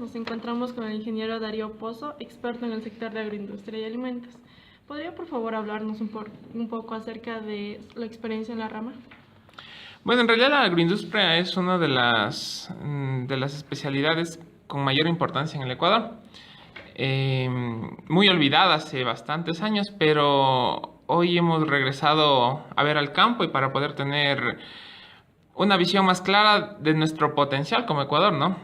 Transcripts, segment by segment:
nos encontramos con el ingeniero Darío Pozo, experto en el sector de agroindustria y alimentos. ¿Podría por favor hablarnos un poco acerca de la experiencia en la rama? Bueno, en realidad la agroindustria es una de las especialidades con mayor importancia en el Ecuador. Muy olvidada hace bastantes años, pero hoy hemos regresado a ver al campo y para poder tener una visión más clara de nuestro potencial como Ecuador, ¿no?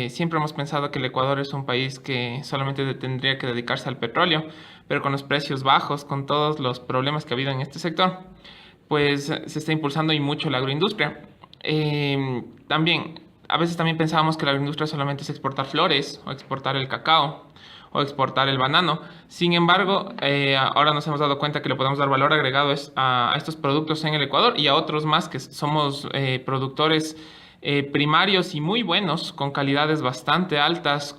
Siempre hemos pensado que el Ecuador es un país que solamente tendría que dedicarse al petróleo, pero con los precios bajos, con todos los problemas que ha habido en este sector, pues se está impulsando y mucho la agroindustria. También, a veces también pensábamos que la agroindustria solamente es exportar flores o exportar el cacao o exportar el banano. Sin embargo, ahora nos hemos dado cuenta que le podemos dar valor agregado a estos productos en el Ecuador y a otros más que somos productores primarios y muy buenos, con calidades bastante altas,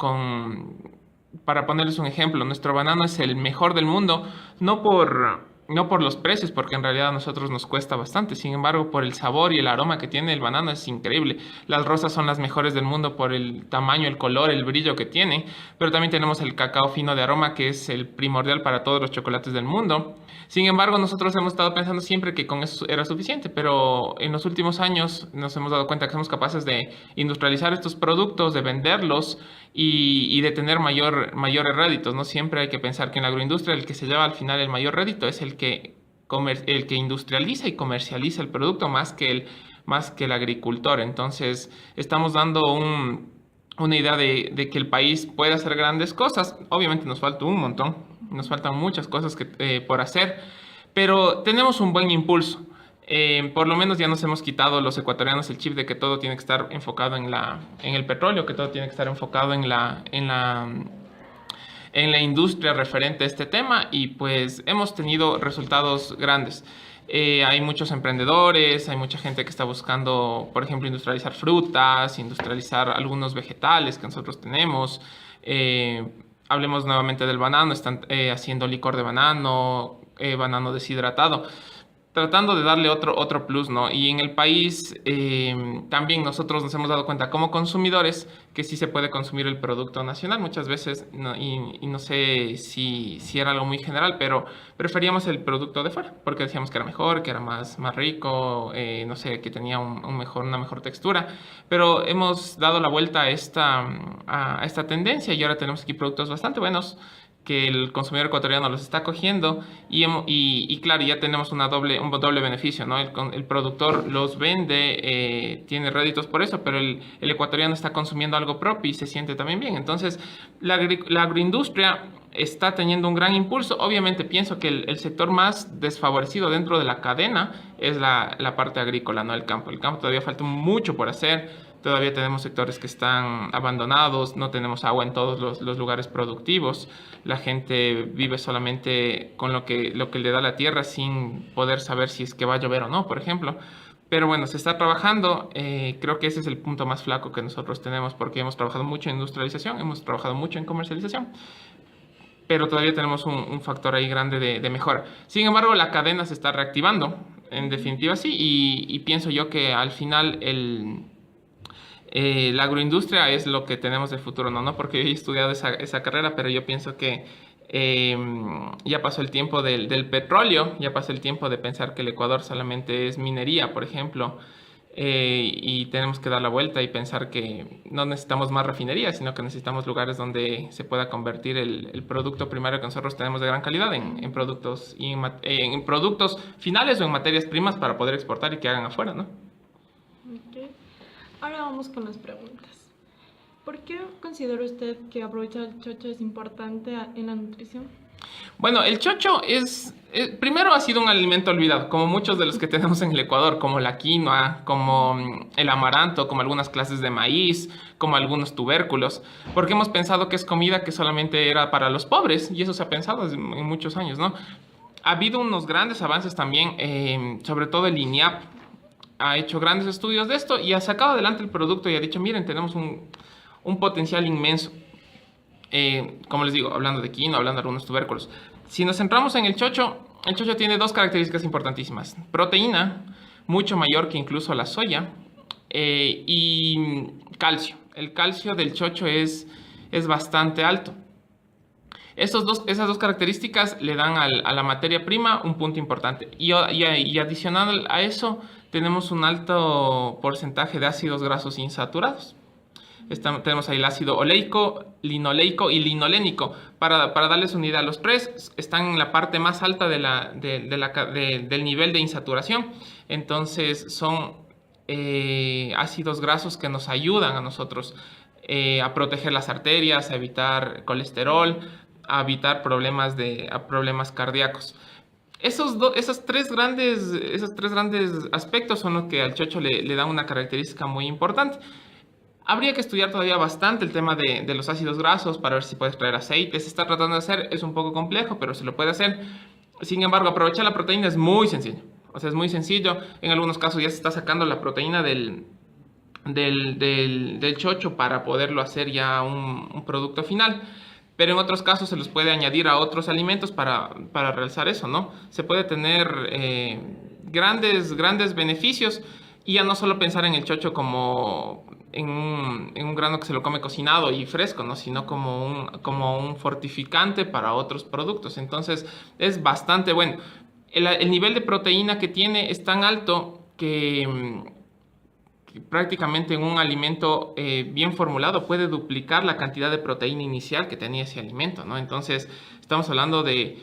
para ponerles un ejemplo, nuestro banano es el mejor del mundo, no por los precios, porque en realidad a nosotros nos cuesta bastante. Sin embargo, por el sabor y el aroma que tiene el banano es increíble. Las rosas son las mejores del mundo por el tamaño, el color, el brillo que tiene. Pero también tenemos el cacao fino de aroma, que es el primordial para todos los chocolates del mundo. Sin embargo, nosotros hemos estado pensando siempre que con eso era suficiente, pero en los últimos años nos hemos dado cuenta que somos capaces de industrializar estos productos, de venderlos y de tener mayores réditos, ¿no? Siempre hay que pensar que en la agroindustria el que se lleva al final el mayor rédito es el que industrializa y comercializa el producto más que el agricultor. Entonces, estamos dando una idea de que el país puede hacer grandes cosas. Obviamente nos falta un montón, nos faltan muchas cosas por hacer, pero tenemos un buen impulso. Por lo menos ya nos hemos quitado los ecuatorianos el chip de que todo tiene que estar enfocado en el petróleo, que todo tiene que estar enfocado en la industria referente a este tema y pues hemos tenido resultados grandes. Hay muchos emprendedores, hay mucha gente que está buscando, por ejemplo, industrializar frutas, industrializar algunos vegetales que nosotros tenemos. Hablemos nuevamente del banano, están haciendo licor de banano, banano deshidratado, tratando de darle otro plus, ¿no? Y en el país también nosotros nos hemos dado cuenta como consumidores que sí se puede consumir el producto nacional muchas veces, ¿no? Y no sé si era algo muy general, pero preferíamos el producto de fuera porque decíamos que era mejor, que era más rico, no sé, que tenía una mejor textura. Pero hemos dado la vuelta a esta tendencia y ahora tenemos aquí productos bastante buenos que el consumidor ecuatoriano los está cogiendo y claro, ya tenemos un doble beneficio, ¿no? El productor los vende, tiene réditos por eso, pero el ecuatoriano está consumiendo algo propio y se siente también bien. Entonces, la agroindustria está teniendo un gran impulso. Obviamente pienso que el sector más desfavorecido dentro de la cadena es la parte agrícola, no el campo. El campo todavía falta mucho por hacer. Todavía tenemos sectores que están abandonados, no tenemos agua en todos los lugares productivos. La gente vive solamente con lo que le da la tierra sin poder saber si es que va a llover o no, por ejemplo. Pero bueno, se está trabajando. Creo que ese es el punto más flaco que nosotros tenemos porque hemos trabajado mucho en industrialización, hemos trabajado mucho en comercialización, pero todavía tenemos un factor ahí grande de mejora. Sin embargo, la cadena se está reactivando, en definitiva sí, y pienso yo que al final la agroindustria es lo que tenemos de futuro, ¿no? No porque yo he estudiado esa carrera, pero yo pienso que ya pasó el tiempo del petróleo, ya pasó el tiempo de pensar que el Ecuador solamente es minería, por ejemplo, y tenemos que dar la vuelta y pensar que no necesitamos más refinerías, sino que necesitamos lugares donde se pueda convertir el producto primario que nosotros tenemos de gran calidad en productos en productos finales o en materias primas para poder exportar y que hagan afuera, ¿no? Okay. Ahora vamos con las preguntas. ¿Por qué considera usted que aprovechar el chocho es importante en la nutrición? Bueno, el chocho primero ha sido un alimento olvidado, como muchos de los que tenemos en el Ecuador, como la quinoa, como el amaranto, como algunas clases de maíz, como algunos tubérculos, porque hemos pensado que es comida que solamente era para los pobres, y eso se ha pensado en muchos años, ¿no? Ha habido unos grandes avances también, sobre todo el INIAP ha hecho grandes estudios de esto y ha sacado adelante el producto y ha dicho, miren, tenemos un potencial inmenso. Como les digo, hablando de quinoa, hablando de algunos tubérculos. Si nos centramos en el chocho tiene dos características importantísimas. Proteína, mucho mayor que incluso la soya, y calcio. el calcio del chocho es bastante alto. Esas dos características le dan a la materia prima un punto importante. Y adicional a eso, tenemos un alto porcentaje de ácidos grasos insaturados. Tenemos ahí el ácido oleico, linoleico y linolénico. Para darles una idea, los tres están en la parte más alta del nivel de insaturación. Entonces son ácidos grasos que nos ayudan a nosotros a proteger las arterias, a evitar colesterol, a evitar problemas cardíacos. Esos tres grandes aspectos son los que al chocho le dan una característica muy importante. Habría que estudiar todavía bastante el tema de los ácidos grasos para ver si puede extraer aceite. Se está tratando de hacer, es un poco complejo, pero se lo puede hacer. Sin embargo, aprovechar la proteína es muy sencillo. O sea, es muy sencillo. En algunos casos ya se está sacando la proteína del chocho para poderlo hacer ya un producto final. Pero en otros casos se los puede añadir a otros alimentos para realizar eso, ¿no? Se puede tener grandes beneficios y ya no solo pensar en el chocho como en un grano que se lo come cocinado y fresco, ¿no? Sino como un fortificante para otros productos. Entonces es bastante bueno. El nivel de proteína que tiene es tan alto que prácticamente en un alimento bien formulado puede duplicar la cantidad de proteína inicial que tenía ese alimento, ¿no? Entonces estamos hablando de,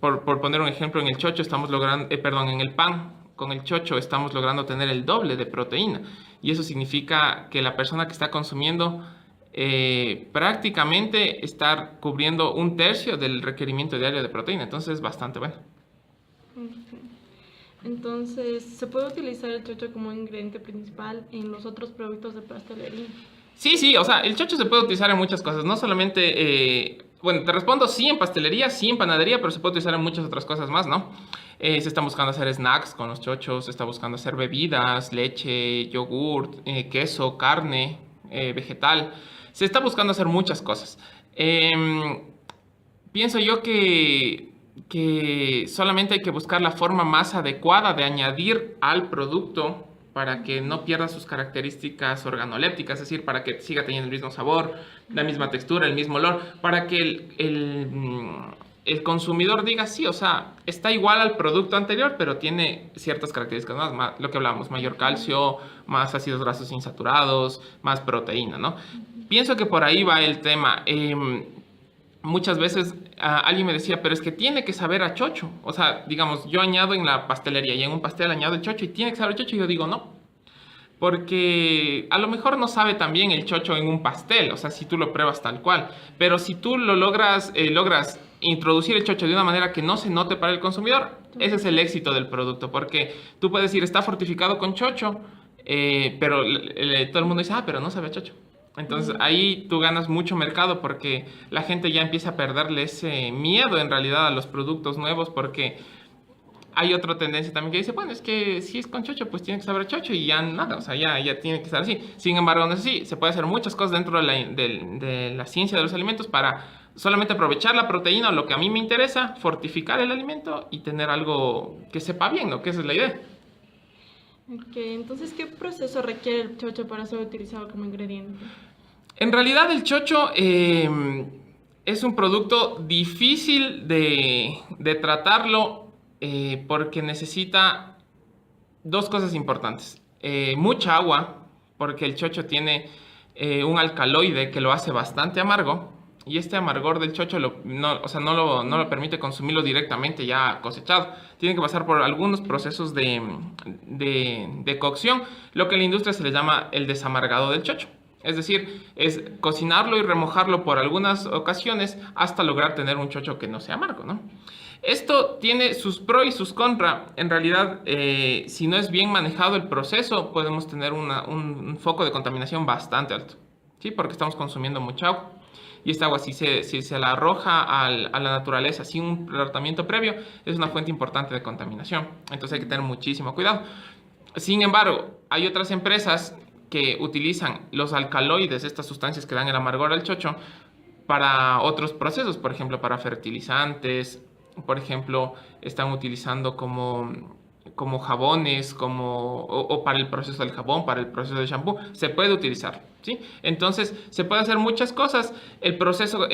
por poner un ejemplo, en el chocho estamos logrando, en el pan con el chocho estamos logrando tener el doble de proteína y eso significa que la persona que está consumiendo prácticamente está cubriendo un tercio del requerimiento diario de proteína, entonces es bastante bueno. Entonces, ¿se puede utilizar el chocho como ingrediente principal en los otros productos de pastelería? Sí, o sea, el chocho se puede utilizar en muchas cosas, no solamente, bueno, te respondo sí en pastelería, sí en panadería, pero se puede utilizar en muchas otras cosas más, ¿no? Se están buscando hacer snacks con los chochos, se está buscando hacer bebidas, leche, yogurt, queso, carne, vegetal, se está buscando hacer muchas cosas. Pienso yo que solamente hay que buscar la forma más adecuada de añadir al producto para que no pierda sus características organolépticas, es decir, para que siga teniendo el mismo sabor, la misma textura, el mismo olor, para que el consumidor diga, sí, o sea, está igual al producto anterior, pero tiene ciertas características más, lo que hablábamos, mayor calcio, más ácidos grasos insaturados, más proteína, ¿no? Pienso que por ahí va el tema. Muchas veces alguien me decía, pero es que tiene que saber a chocho. O sea, digamos, yo añado en la pastelería y en un pastel añado el chocho y tiene que saber a chocho. Y yo digo, no. Porque a lo mejor no sabe también el chocho en un pastel. O sea, si tú lo pruebas tal cual. Pero si tú logras introducir el chocho de una manera que no se note para el consumidor, ese es el éxito del producto. Porque tú puedes decir, está fortificado con chocho, pero todo el mundo dice, pero no sabe a chocho. Entonces ahí tú ganas mucho mercado porque la gente ya empieza a perderle ese miedo en realidad a los productos nuevos porque hay otra tendencia también que dice, bueno, es que si es con chocho pues tiene que saber chocho y ya nada, o sea, ya tiene que estar así. Sin embargo, no es así, se puede hacer muchas cosas dentro de la ciencia de los alimentos para solamente aprovechar la proteína o lo que a mí me interesa, fortificar el alimento y tener algo que sepa bien, ¿no? Que esa es la idea. Ok, entonces, ¿qué proceso requiere el chocho para ser utilizado como ingrediente? En realidad el chocho es un producto difícil de tratarlo porque necesita dos cosas importantes. Mucha agua, porque el chocho tiene un alcaloide que lo hace bastante amargo. Y este amargor del chocho no lo permite consumirlo directamente ya cosechado. Tiene que pasar por algunos procesos de cocción, lo que en la industria se le llama el desamargado del chocho. Es decir, es cocinarlo y remojarlo por algunas ocasiones hasta lograr tener un chocho que no sea amargo, ¿no? Esto tiene sus pros y sus contras. En realidad, si no es bien manejado el proceso, podemos tener un foco de contaminación bastante alto, ¿sí? Porque estamos consumiendo mucha agua. Y esta agua, si se la arroja a la naturaleza sin un tratamiento previo, es una fuente importante de contaminación. Entonces hay que tener muchísimo cuidado. Sin embargo, hay otras empresas que utilizan los alcaloides, estas sustancias que dan el amargor al chocho, para otros procesos, por ejemplo, para fertilizantes, por ejemplo, están utilizando como como jabones, o para el proceso del jabón, para el proceso del shampoo, se puede utilizar, ¿sí? Entonces, se puede hacer muchas cosas. El proceso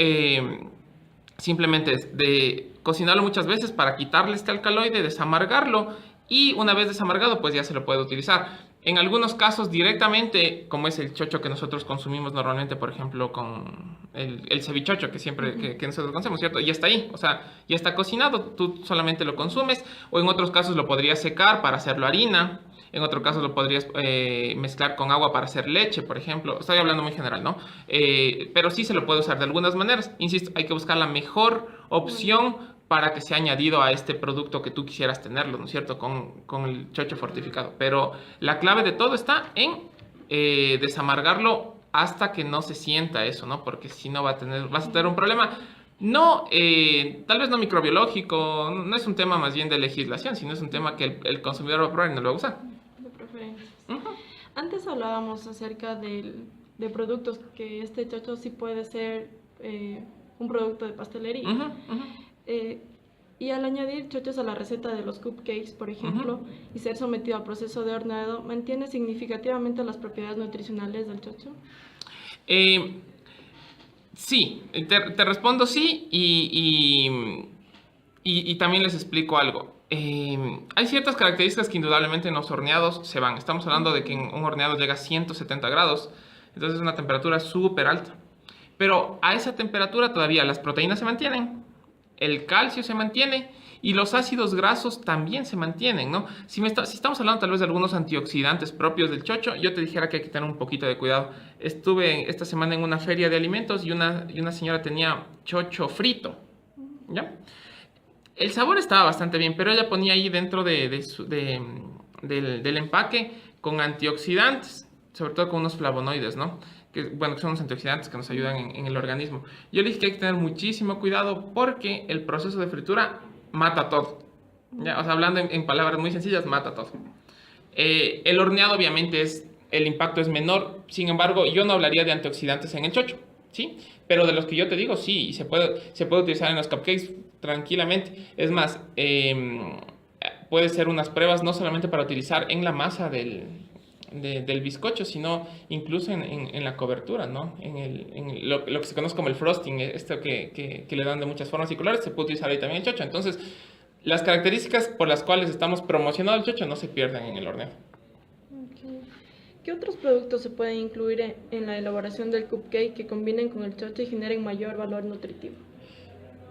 simplemente es de cocinarlo muchas veces para quitarle este alcaloide, desamargarlo, y una vez desamargado, pues ya se lo puede utilizar. En algunos casos directamente, como es el chocho que nosotros consumimos normalmente, por ejemplo, con el cevichocho que siempre que nosotros conocemos, ¿cierto? Ya está ahí, o sea, ya está cocinado, tú solamente lo consumes, o en otros casos lo podrías secar para hacerlo harina, en otro caso lo podrías mezclar con agua para hacer leche, por ejemplo. Estoy hablando muy general, ¿no? Pero sí se lo puede usar de algunas maneras. Insisto, hay que buscar la mejor opción para que sea añadido a este producto que tú quisieras tenerlo, ¿no es cierto? Con el chocho fortificado. Pero la clave de todo está en desamargarlo hasta que no se sienta eso, ¿no? Porque si no vas a tener un problema. No, tal vez no microbiológico, no es un tema más bien de legislación, sino es un tema que el consumidor va a probar y no lo va a usar. De preferencias. Ujú. Antes hablábamos acerca de productos que este chocho sí puede ser un producto de pastelería. Ujú, ujú. Y al añadir chochos a la receta de los cupcakes, por ejemplo, y ser sometido al proceso de horneado, ¿mantiene significativamente las propiedades nutricionales del chocho? Eh, sí, te respondo sí y también les explico algo. Hay ciertas características que indudablemente en los horneados se van. Estamos hablando de que en un horneado llega a 170 grados, entonces es una temperatura súper alta. Pero a esa temperatura todavía las proteínas se mantienen, el calcio se mantiene y los ácidos grasos también se mantienen, ¿no? Si estamos hablando tal vez de algunos antioxidantes propios del chocho, yo te dijera que hay que tener un poquito de cuidado. Estuve esta semana en una feria de alimentos y una señora tenía chocho frito, ¿ya? El sabor estaba bastante bien, pero ella ponía ahí dentro del empaque con antioxidantes, sobre todo con unos flavonoides, ¿no? Que son los antioxidantes que nos ayudan en el organismo. Yo le dije que hay que tener muchísimo cuidado porque el proceso de fritura mata todo. ¿Ya? O sea, hablando en palabras muy sencillas, mata todo. El horneado obviamente el impacto es menor, sin embargo, yo no hablaría de antioxidantes en el chocho, ¿sí? Pero de los que yo te digo, sí, y se puede utilizar en los cupcakes tranquilamente. Es más, puede ser unas pruebas no solamente para utilizar en la masa del bizcocho, sino incluso en la cobertura, ¿no? En lo que se conoce como el frosting, esto que le dan de muchas formas y colores, se puede utilizar ahí también el chocho. Entonces, las características por las cuales estamos promocionando el chocho no se pierden en el horneo. Okay. ¿Qué otros productos se pueden incluir en la elaboración del cupcake que combinen con el chocho y generen mayor valor nutritivo?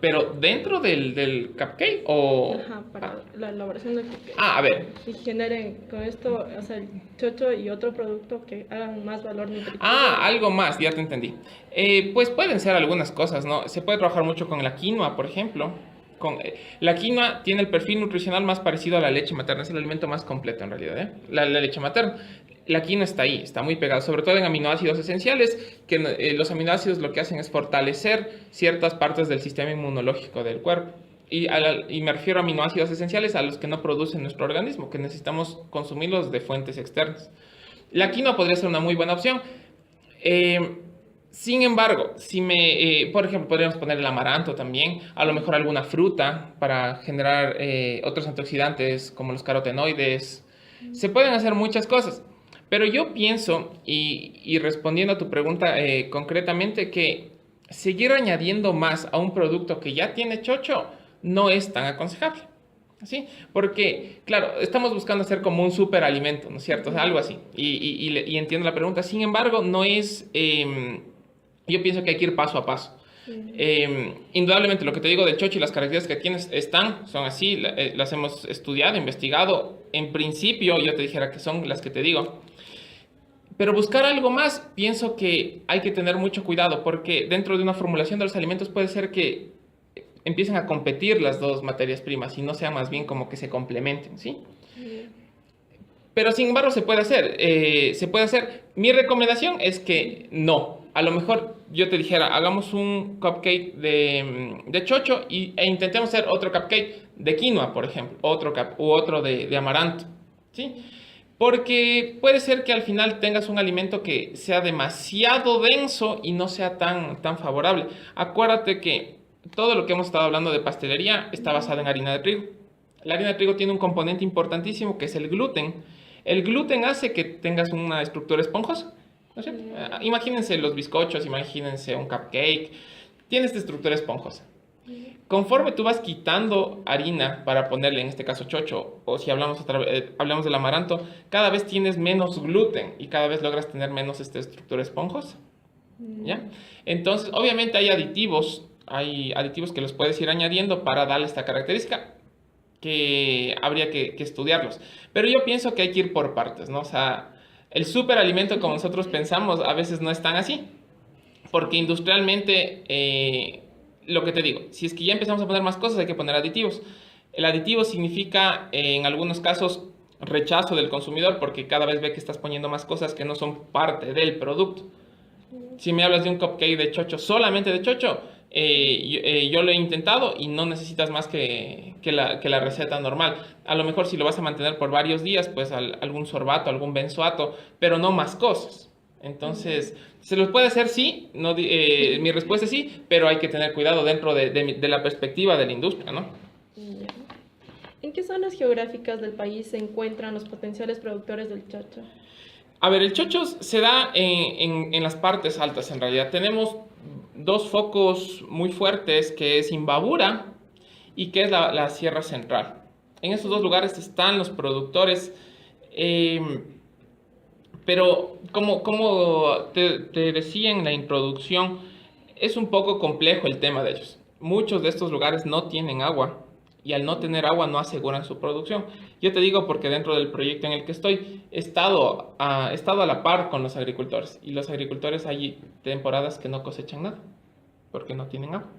Pero dentro del cupcake o... Ajá, para la elaboración del cupcake. A ver. Y generen con esto, o sea, el chocho y otro producto que hagan más valor nutritivo. Algo más, ya te entendí. Pues pueden ser algunas cosas, ¿no? Se puede trabajar mucho con la quinoa, por ejemplo. La quinoa tiene el perfil nutricional más parecido a la leche materna, es el alimento más completo en realidad, ¿eh? La leche materna. La quinoa está ahí, está muy pegada, sobre todo en aminoácidos esenciales, que los aminoácidos lo que hacen es fortalecer ciertas partes del sistema inmunológico del cuerpo. Y me refiero a aminoácidos esenciales a los que no produce nuestro organismo, que necesitamos consumirlos de fuentes externas. La quinoa podría ser una muy buena opción. Sin embargo, por ejemplo, podríamos poner el amaranto también, a lo mejor alguna fruta para generar otros antioxidantes como los carotenoides. Se pueden hacer muchas cosas, pero yo pienso, y respondiendo a tu pregunta concretamente, que seguir añadiendo más a un producto que ya tiene chocho no es tan aconsejable. ¿Sí? Porque, claro, estamos buscando hacer como un superalimento, ¿no es cierto? O sea, algo así. Y entiendo la pregunta. Sin embargo, no es... yo pienso que hay que ir paso a paso. Indudablemente, lo que te digo del chocho y las características que tienes son así. Las hemos estudiado, investigado. En principio, yo te dijera que son las que te digo. Pero buscar algo más, pienso que hay que tener mucho cuidado, porque dentro de una formulación de los alimentos puede ser que empiecen a competir las dos materias primas y no sea más bien como que se complementen, ¿sí? Pero sin embargo se puede hacer, Mi recomendación es que no. A lo mejor yo te dijera, hagamos un cupcake de chocho e intentemos hacer otro cupcake de quinoa, por ejemplo, otro de amaranto, ¿sí? Porque puede ser que al final tengas un alimento que sea demasiado denso y no sea tan favorable. Acuérdate que todo lo que hemos estado hablando de pastelería está basado en harina de trigo. La harina de trigo tiene un componente importantísimo que es el gluten. El gluten hace que tengas una estructura esponjosa, ¿no es cierto? Imagínense los bizcochos, imagínense un cupcake, tiene esta estructura esponjosa. Conforme tú vas quitando harina para ponerle, en este caso chocho, o si hablamos del amaranto, cada vez tienes menos gluten y cada vez logras tener menos esta estructura esponjosa, ¿ya? Entonces, obviamente hay aditivos que los puedes ir añadiendo para darle esta característica que habría que estudiarlos. Pero yo pienso que hay que ir por partes, ¿no? O sea, el superalimento como nosotros pensamos a veces no es tan así, porque industrialmente lo que te digo, si es que ya empezamos a poner más cosas, hay que poner aditivos. El aditivo significa, en algunos casos, rechazo del consumidor porque cada vez ve que estás poniendo más cosas que no son parte del producto. Si me hablas de un cupcake de chocho, solamente de chocho, yo lo he intentado y no necesitas más que la receta normal. A lo mejor si lo vas a mantener por varios días, pues algún sorbato, algún benzoato, pero no más cosas. Entonces, ¿se los puede hacer? Sí. No, mi respuesta es sí, pero hay que tener cuidado dentro de la perspectiva de la industria, ¿no? Ya. ¿En qué zonas geográficas del país se encuentran los potenciales productores del chocho? A ver, el chocho se da en las partes altas, en realidad. Tenemos dos focos muy fuertes, que es Imbabura y que es la Sierra Central. En estos dos lugares están los productores, pero como te decía en la introducción, es un poco complejo el tema de ellos. Muchos de estos lugares no tienen agua y al no tener agua no aseguran su producción. Yo te digo porque dentro del proyecto en el que estoy he estado a la par con los agricultores y los agricultores hay temporadas que no cosechan nada porque no tienen agua.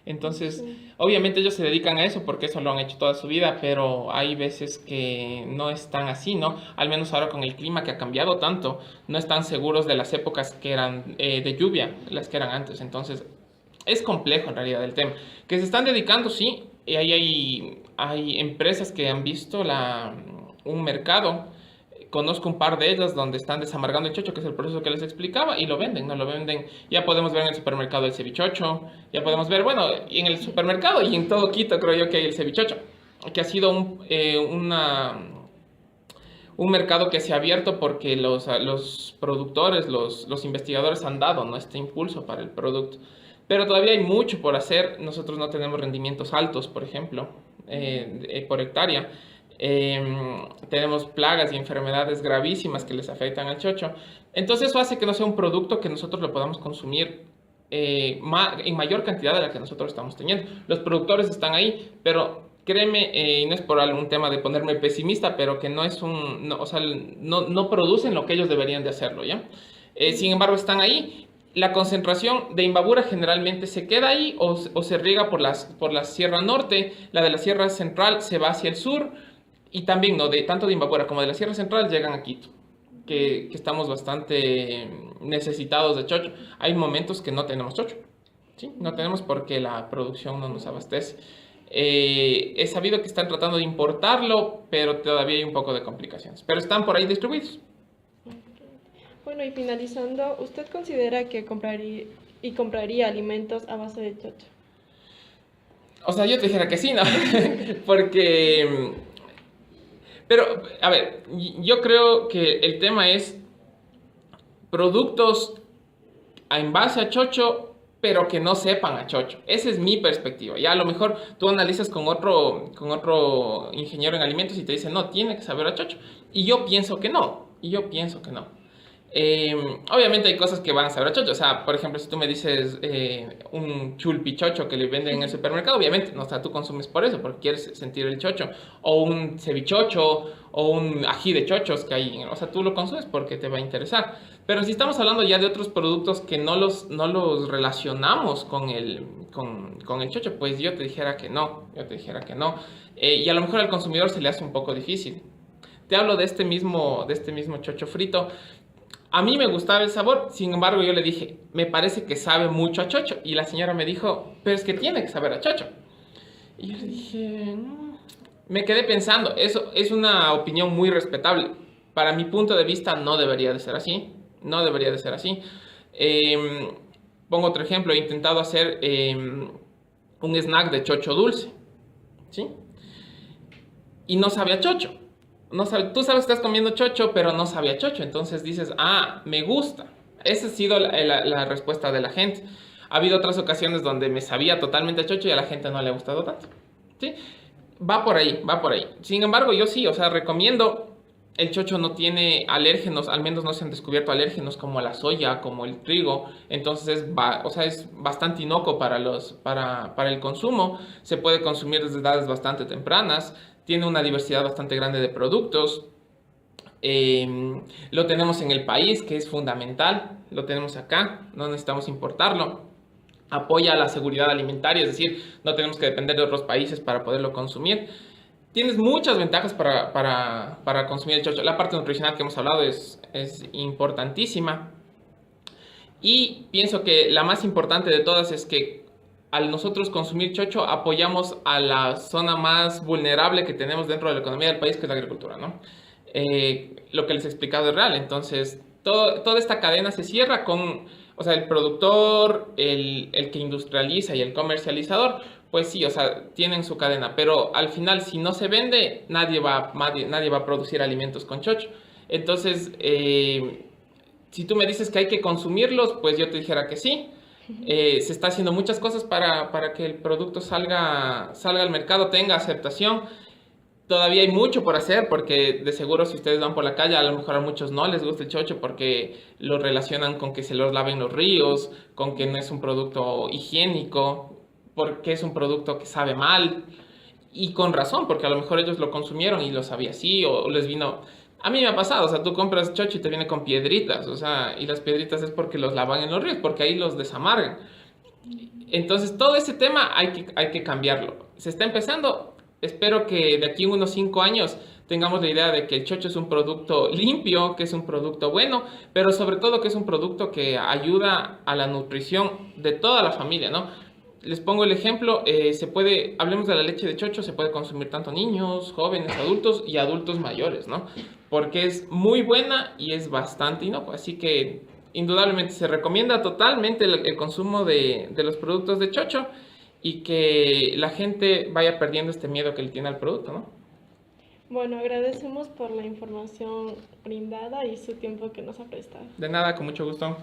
Entonces, obviamente ellos se dedican a eso porque eso lo han hecho toda su vida, pero hay veces que no están así, ¿no? Al menos ahora con el clima que ha cambiado tanto, no están seguros de las épocas que eran de lluvia, las que eran antes. Entonces, es complejo en realidad el tema. Que se están dedicando, sí, y hay empresas que han visto un mercado. Conozco un par de ellas donde están desamargando el chocho, que es el proceso que les explicaba, y lo venden, ¿no? Lo venden. Ya podemos ver en el supermercado el cevichocho, ya podemos ver, bueno, y en el supermercado y en todo Quito creo yo que hay el cevichocho, que ha sido un mercado que se ha abierto porque los productores, los investigadores han dado, ¿no?, este impulso para el producto. Pero todavía hay mucho por hacer. Nosotros no tenemos rendimientos altos, por ejemplo, por hectárea. Tenemos plagas y enfermedades gravísimas que les afectan al chocho. Entonces eso hace que no sea un producto que nosotros lo podamos consumir en mayor cantidad de la que nosotros estamos teniendo. Los productores están ahí, pero créeme, y no es por algún tema de ponerme pesimista, pero que no es o sea, no producen lo que ellos deberían de hacerlo, ¿ya? Sin embargo, están ahí. La concentración de Imbabura generalmente se queda ahí o se riega por la Sierra Norte. La de la Sierra Central se va hacia el sur. Y también, ¿no?, tanto de Imbabura como de la Sierra Central llegan a Quito, que estamos bastante necesitados de chocho. Hay momentos que no tenemos chocho, ¿sí? No tenemos porque la producción no nos abastece. He sabido que están tratando de importarlo, pero todavía hay un poco de complicaciones. Pero están por ahí distribuidos. Bueno, y finalizando, ¿usted considera que compraría alimentos a base de chocho? O sea, yo te dijera que sí, ¿no? Porque... Pero, a ver, yo creo que el tema es productos en base a chocho, pero que no sepan a chocho. Esa es mi perspectiva. Ya a lo mejor tú analizas con otro ingeniero en alimentos y te dice, no, tiene que saber a chocho. Y yo pienso que no. Obviamente hay cosas que van a saber a chocho. O sea, por ejemplo, si tú me dices un chulpichocho que le venden en el supermercado, obviamente, no, o sea, tú consumes por eso, porque quieres sentir el chocho. O un cevichocho, o un ají de chochos que hay. O sea, tú lo consumes porque te va a interesar. Pero si estamos hablando ya de otros productos que no los relacionamos con el chocho, pues yo te dijera que no. Y a lo mejor al consumidor se le hace un poco difícil. Te hablo de este mismo chocho frito. A mí me gustaba el sabor, sin embargo yo le dije, me parece que sabe mucho a chocho. Y la señora me dijo, pero es que tiene que saber a chocho. Y yo le dije, me quedé pensando, eso es una opinión muy respetable. Para mi punto de vista no debería de ser así. Pongo otro ejemplo, he intentado hacer un snack de chocho dulce, ¿sí? y no sabe a chocho. No sabe, tú sabes que estás comiendo chocho, pero no sabe a chocho. Entonces dices, ah, me gusta. Esa ha sido la respuesta de la gente. Ha habido otras ocasiones donde me sabía totalmente a chocho y a la gente no le ha gustado tanto. ¿Sí? Va por ahí, va por ahí. Sin embargo, yo sí, o sea, recomiendo. El chocho no tiene alérgenos, al menos no se han descubierto alérgenos como la soya, como el trigo. Entonces, o sea, es bastante inocuo para el consumo. Se puede consumir desde edades bastante tempranas. Tiene una diversidad bastante grande de productos. Lo tenemos en el país, que es fundamental. Lo tenemos acá, no necesitamos importarlo. Apoya la seguridad alimentaria, es decir, no tenemos que depender de otros países para poderlo consumir. Tienes muchas ventajas para consumir el chocho. La parte nutricional que hemos hablado es importantísima. Y pienso que la más importante de todas es que al nosotros consumir chocho apoyamos a la zona más vulnerable que tenemos dentro de la economía del país, que es la agricultura, ¿no? Lo que les he explicado es real. Entonces, toda esta cadena se cierra con, o sea, el productor, el que industrializa y el comercializador, pues sí, o sea, tienen su cadena, pero al final si no se vende, nadie va a producir alimentos con chocho. Entonces, si tú me dices que hay que consumirlos, pues yo te dijera que sí. Se está haciendo muchas cosas para que el producto salga al mercado, tenga aceptación. Todavía hay mucho por hacer porque de seguro si ustedes van por la calle, a lo mejor a muchos no les gusta el chocho porque lo relacionan con que se los laven los ríos, con que no es un producto higiénico, porque es un producto que sabe mal. Y con razón, porque a lo mejor ellos lo consumieron y lo sabía así o les vino... A mí me ha pasado, o sea, tú compras chocho y te viene con piedritas, o sea, y las piedritas es porque los lavan en los ríos, porque ahí los desamargan. Entonces, todo ese tema hay que cambiarlo. Se está empezando. Espero que de aquí a unos 5 años tengamos la idea de que el chocho es un producto limpio, que es un producto bueno, pero sobre todo que es un producto que ayuda a la nutrición de toda la familia, ¿no? Les pongo el ejemplo, hablemos de la leche de chocho, se puede consumir tanto niños, jóvenes, adultos y adultos mayores, ¿no? Porque es muy buena y es bastante inocua, así que indudablemente se recomienda totalmente el consumo de los productos de chocho y que la gente vaya perdiendo este miedo que le tiene al producto, ¿no? Bueno, agradecemos por la información brindada y su tiempo que nos ha prestado. De nada, con mucho gusto.